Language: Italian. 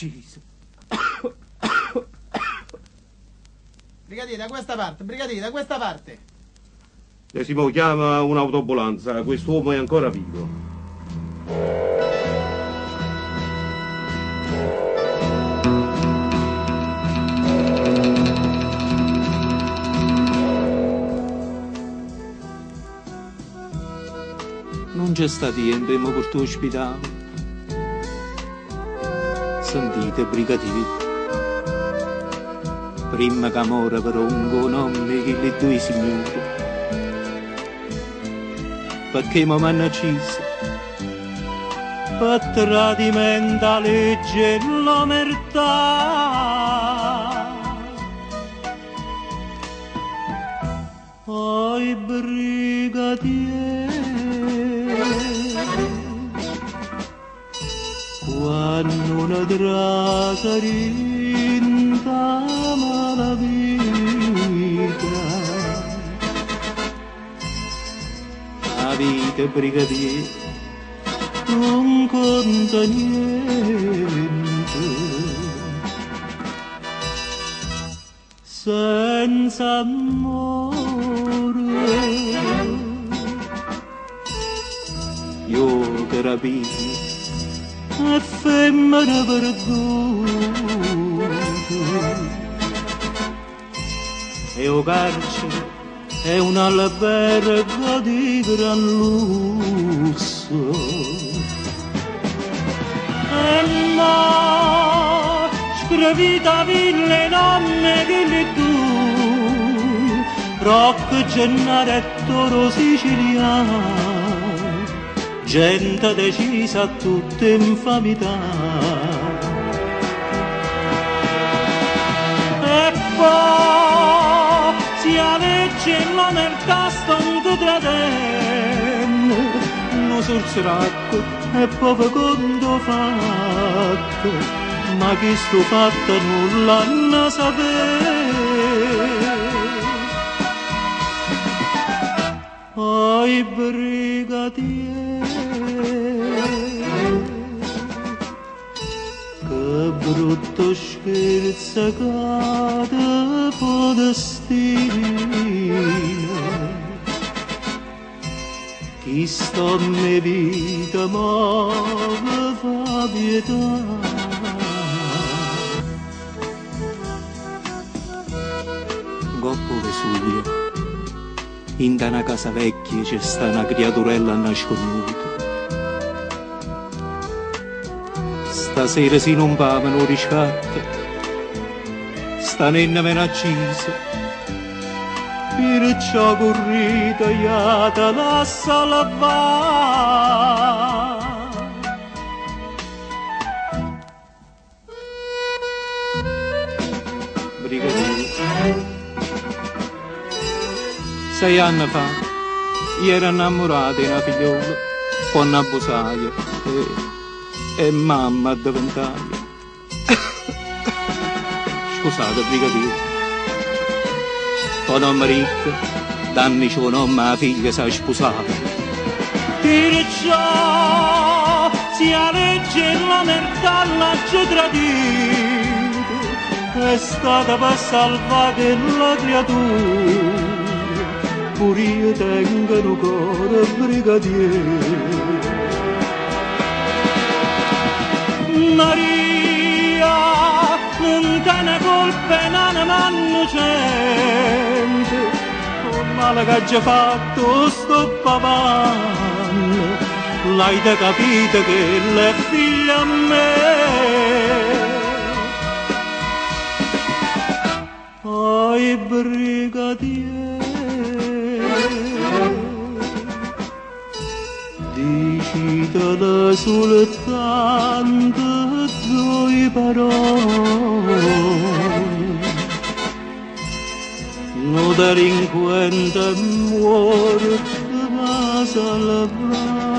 ucciso. Brigadiere, da questa parte, brigadiere, da questa parte. Desimo chiama un'autoambulanza, quest'uomo è ancora vivo. Non c'è sta niente, ma porto ospedale. Sentite, brigadiere. Prima che muore per un buon nome che le due signore. Perché mi hanno ucciso? Per tradimento la legge e l'omertà. Ai brigadiere, quando una trasa rinta la vita, la vita brigadiere non conta niente, senza amore. Io carabino e femmina perduta, e o carcere è un albergo di gran lusso, e mo scrivita ville nome che le tu, Rocco Gennaretto siciliano, gente decisa a tutte infamità. E poi si legge l'omertà stanco tradendo, non sorsracco e poi conto fatto, ma chi sto fatto nulla ne sapere. Ai brigadiere, che brutto scherzo cade podestino, chi sta in mia vita ma mi fa pietà. Goppo Vesuvio, in una casa vecchia c'è sta una creaturella nasconuta. Stasera se non va me lo riscatta, sta nenna me l'ha accisa, perciò corrita iata la salva. Brigadiere, 6 anni fa io ero innamorato di una figliola con una busaia e mamma a 20 anni. Scusate, brigadiere, un uomo ricco, d'anni c'è un uomo la figlia si è sposata. Perciò si legge l'omertà l'ha tradito, è stata per salvare la creatura. Pure io tengo un cuore brigadiere. Maria, non te ne colpe, non m'hanno gente, con male che ha già fatto sto pavanno, l'hai da capito che è figlia a me. Ai brigadiere, dicitela soltanto due parole, un delinquente muore ma salverà.